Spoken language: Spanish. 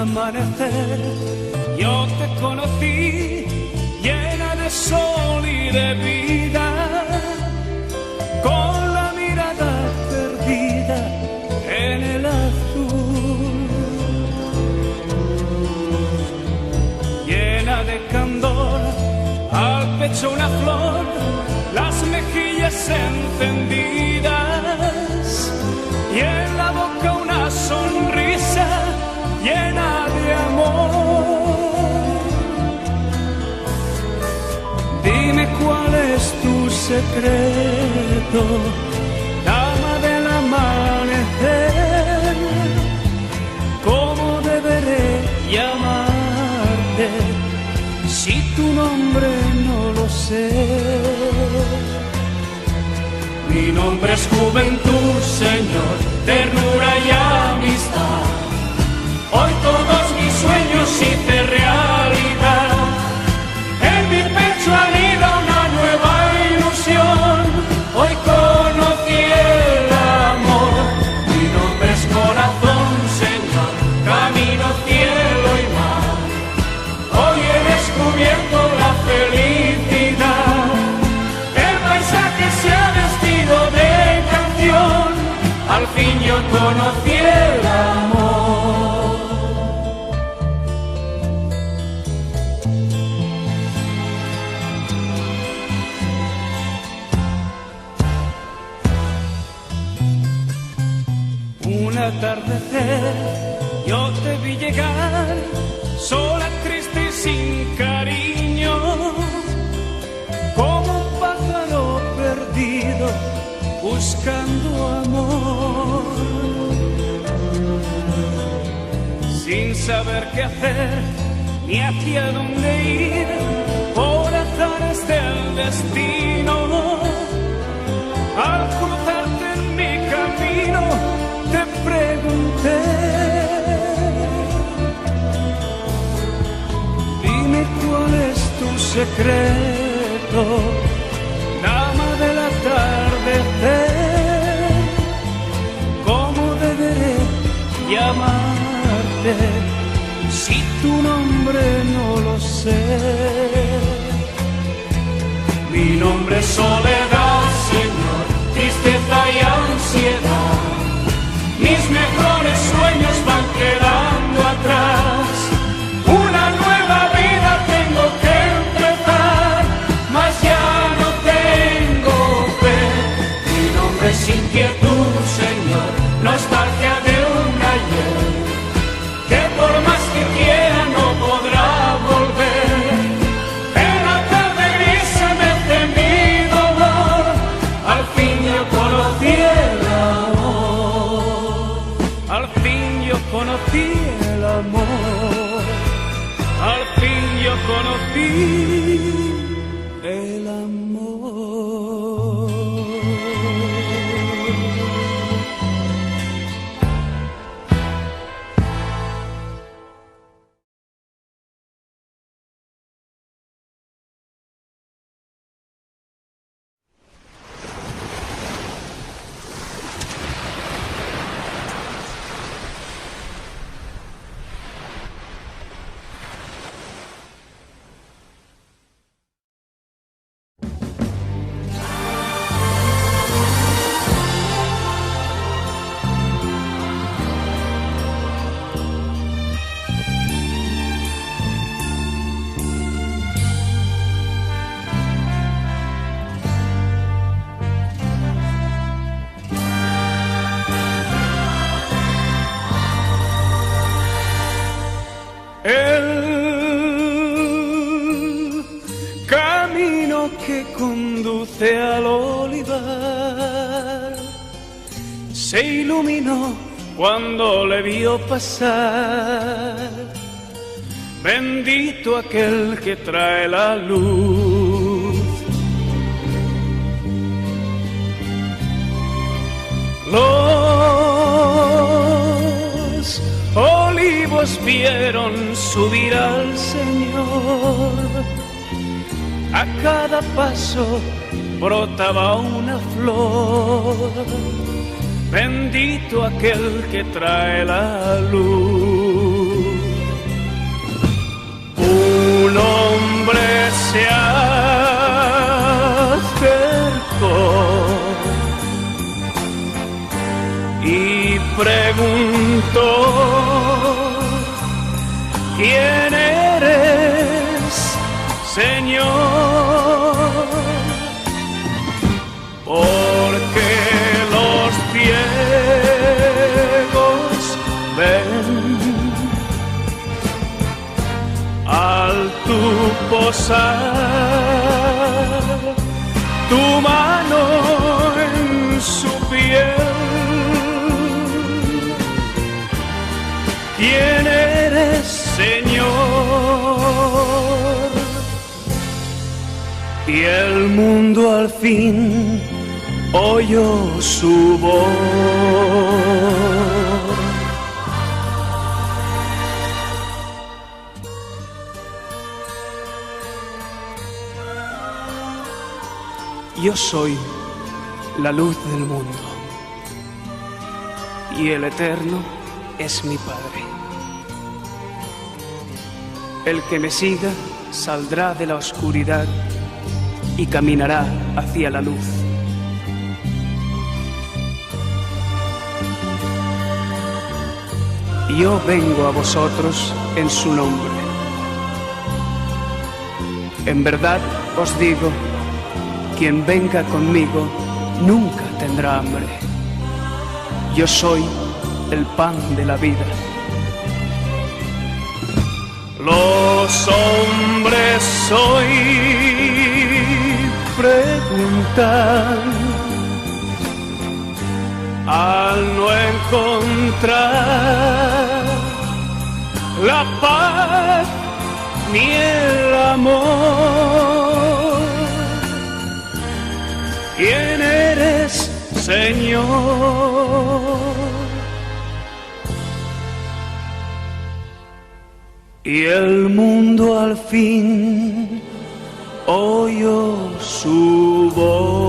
amanecer yo te conocí, llena de sol y de vida, con la mirada perdida en el azul, llena de candor, al pecho una flor, las mejillas encendidas y en la boca una sonrisa llena de amor. Dime cuál es tu secreto, dama del amanecer, cómo deberé llamarte si tu nombre no lo sé. Mi nombre es juventud, Señor, ternura y amistad. Hoy todos mis sueños hice realidad. En mi pecho anida una nueva ilusión. Hoy conocí el amor. Mi nombre es corazón, Señor, camino, cielo y mar. Hoy he descubierto la felicidad. El paisaje se ha vestido de canción. Al fin yo conocí el amor. Un atardecer yo te vi llegar, sola, triste y sin cariño, como un pájaro perdido buscando amor, sin saber qué hacer ni hacia dónde ir, por azares del destino. Al cruzarte en mi camino te pregunté, dime cuál es tu secreto, dama del atardecer, cómo deberé llamarte si tu nombre no lo sé. Mi nombre es soledad, Señor, tristeza y ansiedad. Mis mejores sueños van quedando atrás. Una nueva vida tengo que empezar, mas ya no tengo fe. Mi nombre es inquietud, Señor, nostalgia de un ayer, que por más que quiera no podrá volver. En la tarde gris se mece mi dolor. Al fin yo conocí el amor. Al fin yo conocí el amor. Al fin yo conocí el amor. El camino que conduce al olivar se iluminó cuando le vio pasar. Bendito aquel que trae la luz. Los olivos vieron subir al Señor. A cada paso brotaba una flor. Bendito aquel que trae la luz. un hombre se acercó y preguntó: ¿quién eres, Señor? Porque los ciegos ven al tu posar tu mano en su piel. ¿Quién eres, Señor? Y el mundo al fin oyó su voz. Yo soy la luz del mundo, y el Eterno es mi Padre. El que me siga saldrá de la oscuridad y caminará hacia la luz. Yo vengo a vosotros en su nombre. En verdad os digo, quien venga conmigo nunca tendrá hambre. Yo soy el pan de la vida. Los hombres hoy preguntan, al no encontrar la paz ni el amor, ¿quién eres, Señor? Y el mundo al fin oyó su voz.